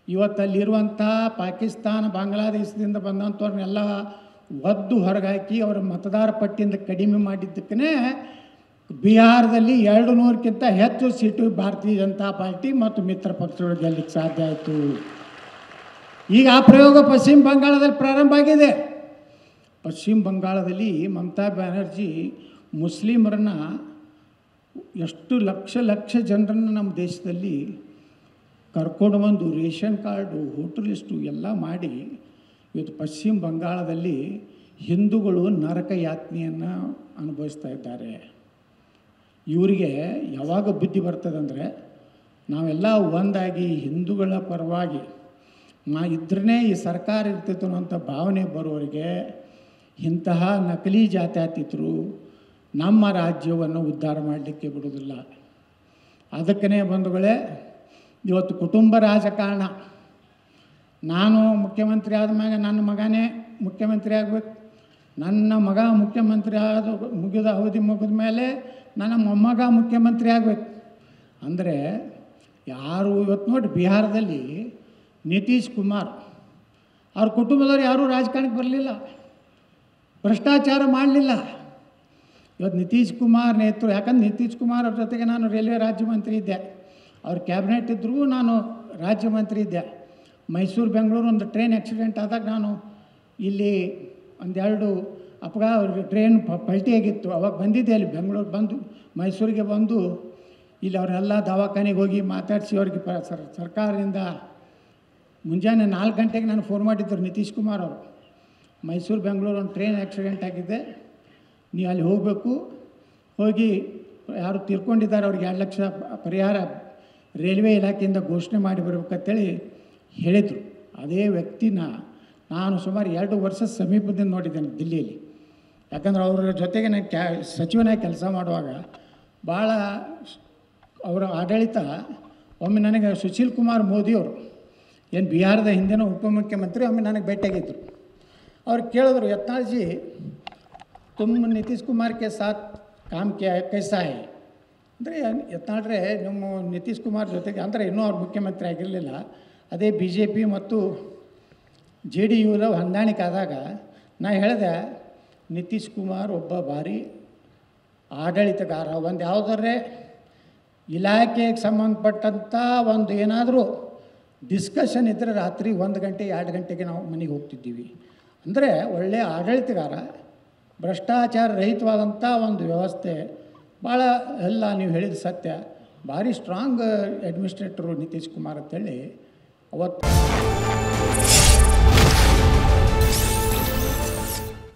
ಇವತ್ತಲ್ಲಿರುವಂಥ ಪಾಕಿಸ್ತಾನ ಬಾಂಗ್ಲಾದೇಶದಿಂದ ಬಂದಂಥವ್ರನ್ನೆಲ್ಲ ಒದ್ದು ಹೊರಗಾಕಿ ಅವರ ಮತದಾರ ಪಟ್ಟಿಯಿಂದ ಕಡಿಮೆ ಮಾಡಿದ್ದಕ್ಕೇ ಬಿಹಾರದಲ್ಲಿ 200ಕ್ಕಿಂತ ಹೆಚ್ಚು ಸೀಟು ಭಾರತೀಯ ಜನತಾ ಪಾರ್ಟಿ ಮತ್ತು ಮಿತ್ರ ಪಕ್ಷಗಳು ಗೆಲ್ಲಕ್ಕೆ ಸಾಧ್ಯ ಆಯಿತು. ಈಗ ಆ ಪ್ರಯೋಗ ಪಶ್ಚಿಮ ಬಂಗಾಳದಲ್ಲಿ ಪ್ರಾರಂಭ ಆಗಿದೆ. ಪಶ್ಚಿಮ ಬಂಗಾಳದಲ್ಲಿ ಮಮತಾ ಬ್ಯಾನರ್ಜಿ ಮುಸ್ಲಿಮರನ್ನು ಎಷ್ಟು ಲಕ್ಷ ಜನರನ್ನು ನಮ್ಮ ದೇಶದಲ್ಲಿ ಕರ್ಕೊಂಡು ಬಂದು ರೇಷನ್ ಕಾರ್ಡು ವೋಟರ್ ಲಿಸ್ಟು ಎಲ್ಲ ಮಾಡಿ ಇವತ್ತು ಪಶ್ಚಿಮ ಬಂಗಾಳದಲ್ಲಿ ಹಿಂದೂಗಳು ನರಕ ಯಾತನೆಯನ್ನು ಅನುಭವಿಸ್ತಾ ಇದ್ದಾರೆ. ಇವರಿಗೆ ಯಾವಾಗ ಬುದ್ಧಿ ಬರ್ತದಂದರೆ ನಾವೆಲ್ಲ ಒಂದಾಗಿ ಹಿಂದೂಗಳ ಪರವಾಗಿ ಇದ್ರೇ ಈ ಸರ್ಕಾರ ಇರ್ತಿತ್ತು ಅನ್ನೋಂಥ ಭಾವನೆ ಬರೋರಿಗೆ ಇಂತಹ ನಕಲಿ ಜಾತ್ಯತೀತರು ನಮ್ಮ ರಾಜ್ಯವನ್ನು ಉದ್ಧಾರ ಮಾಡಲಿಕ್ಕೆ ಬಿಡೋದಿಲ್ಲ. ಅದಕ್ಕೇ ಬಂಧುಗಳೇ, ಇವತ್ತು ಕುಟುಂಬ ರಾಜಕಾರಣ, ನಾನು ಮುಖ್ಯಮಂತ್ರಿ ಆದಮ್ಯಾಗ ನನ್ನ ಮಗನೇ ಮುಖ್ಯಮಂತ್ರಿ ಆಗಬೇಕು, ನನ್ನ ಮಗ ಮುಖ್ಯಮಂತ್ರಿ ಮುಗಿದ ಅವಧಿ ಮುಗಿದ ಮೇಲೆ ನನ್ನ ಮೊಮ್ಮಗ ಮುಖ್ಯಮಂತ್ರಿ ಆಗಬೇಕು ಅಂದರೆ ಯಾರು ಇವತ್ತು ನೋಡಿ ಬಿಹಾರದಲ್ಲಿ ನಿತೀಶ್ ಕುಮಾರ್ ಅವ್ರ ಕುಟುಂಬದವ್ರು ಯಾರೂ ರಾಜಕಾರಣಕ್ಕೆ ಬರಲಿಲ್ಲ, ಭ್ರಷ್ಟಾಚಾರ ಮಾಡಲಿಲ್ಲ. ಇವತ್ತು ನಿತೀಶ್ ಕುಮಾರ್ ಯಾಕಂದ್ರೆ ನಿತೀಶ್ ಕುಮಾರ್ ಅವ್ರ ಜೊತೆಗೆ ನಾನು ರೈಲ್ವೆ ರಾಜ್ಯ ಮಂತ್ರಿ ಇದ್ದೆ, ಅವ್ರ ಕ್ಯಾಬಿನೆಟ್ ಇದ್ದರೂ ನಾನು ರಾಜ್ಯ ಮಂತ್ರಿ ಇದ್ದೆ. ಮೈಸೂರು ಬೆಂಗಳೂರು ಒಂದು ಟ್ರೈನ್ ಆಕ್ಸಿಡೆಂಟ್ ಆದಾಗ ನಾನು ಇಲ್ಲಿ ಒಂದೆರಡು ಟ್ರೈನ್ ಪಲ್ಟಿಯಾಗಿತ್ತು, ಅವಾಗ ಬಂದಿದ್ದೆ. ಅಲ್ಲಿ ಬೆಂಗಳೂರು ಬಂದು ಮೈಸೂರಿಗೆ ಬಂದು ಇಲ್ಲಿ ಅವರೆಲ್ಲ ದವಾಖಾನೆಗೆ ಹೋಗಿ ಮಾತಾಡಿಸಿ ಅವ್ರಿಗೆ ಸರ್ಕಾರದಿಂದ ಮುಂಜಾನೆ 4 ಗಂಟೆಗೆ ನಾನು ಫೋನ್ ಮಾಡಿದ್ದರು ನಿತೀಶ್ ಕುಮಾರ್ ಅವರು, ಮೈಸೂರು ಬೆಂಗಳೂರು ಒಂದು ಟ್ರೈನ್ ಆಕ್ಸಿಡೆಂಟ್ ಆಗಿದೆ, ನೀವು ಅಲ್ಲಿ ಹೋಗಬೇಕು, ಹೋಗಿ ಯಾರು ತೀರ್ಕೊಂಡಿದ್ದಾರೆ ಅವ್ರಿಗೆ 2 ಲಕ್ಷ ಪರಿಹಾರ ರೈಲ್ವೆ ಇಲಾಖೆಯಿಂದ ಘೋಷಣೆ ಮಾಡಿ ಬರ್ಬೇಕಂತೇಳಿ ಹೇಳಿದರು. ಅದೇ ವ್ಯಕ್ತಿನ ನಾನು ಸುಮಾರು 2 ವರ್ಷ ಸಮೀಪದಿಂದ ನೋಡಿದ್ದೇನೆ ದಿಲ್ಲಿಯಲ್ಲಿ. ಯಾಕಂದ್ರೆ ಅವರ ಜೊತೆಗೆ ನಾನು ಸಚಿವನಾಗಿ ಕೆಲಸ ಮಾಡುವಾಗ ಭಾಳ ಅವರ ಆಡಳಿತ ಒಮ್ಮೆ ನನಗೆ ಸುಶೀಲ್ ಕುಮಾರ್ ಮೋದಿಯವರು ಏನು ಬಿಹಾರದ ಹಿಂದಿನ ಉಪಮುಖ್ಯಮಂತ್ರಿ ಒಮ್ಮೆ ನನಗೆ ಭೇಟಿಯಾಗಿದ್ದರು. ಅವ್ರು ಕೇಳಿದ್ರು, ಯತ್ನಾಳ್ ಜಿ ತುಮ್ ನಿತೀಶ್ ಕುಮಾರ್ ಕೆ ಸಾಥ್ ಕಾಮ್ ಕೈಸಾ ಹೈ ಅಂದರೆ, ಯತ್ನಾಳ್ರೆ ನಮ್ಮ ನಿತೀಶ್ ಕುಮಾರ್ ಜೊತೆಗೆ ಅಂದರೆ ಇನ್ನೂ ಅವ್ರು ಮುಖ್ಯಮಂತ್ರಿ ಆಗಿರಲಿಲ್ಲ, ಅದೇ BJP ಮತ್ತು JDU ಹೊಂದಾಣಿಕೆ ಆದಾಗ ನಾ ಹೇಳಿದೆ, ನಿತೀಶ್ ಕುಮಾರ್ ಒಬ್ಬ ಭಾರಿ ಆಡಳಿತಗಾರ, ಒಂದು ಯಾವುದರೇ ಇಲಾಖೆಗೆ ಸಂಬಂಧಪಟ್ಟಂಥ ಒಂದು ಏನಾದರೂ ಡಿಸ್ಕಷನ್ ಇದ್ದರೆ ರಾತ್ರಿ 1 ಗಂಟೆ 2 ಗಂಟೆಗೆ ನಾವು ಮನೆಗೆ ಹೋಗ್ತಿದ್ದೀವಿ. ಅಂದರೆ ಒಳ್ಳೆಯ ಆಡಳಿತಗಾರ, ಭ್ರಷ್ಟಾಚಾರ ರಹಿತವಾದಂಥ ಒಂದು ವ್ಯವಸ್ಥೆ, ಭಾಳ ಎಲ್ಲ ನೀವು ಹೇಳಿದ ಸತ್ಯ, ಭಾರಿ ಸ್ಟ್ರಾಂಗ್ ಅಡ್ಮಿನಿಸ್ಟ್ರೇಟರು ನಿತೀಶ್ ಕುಮಾರ್ ಅಂತೇಳಿ ಅವತ್ತು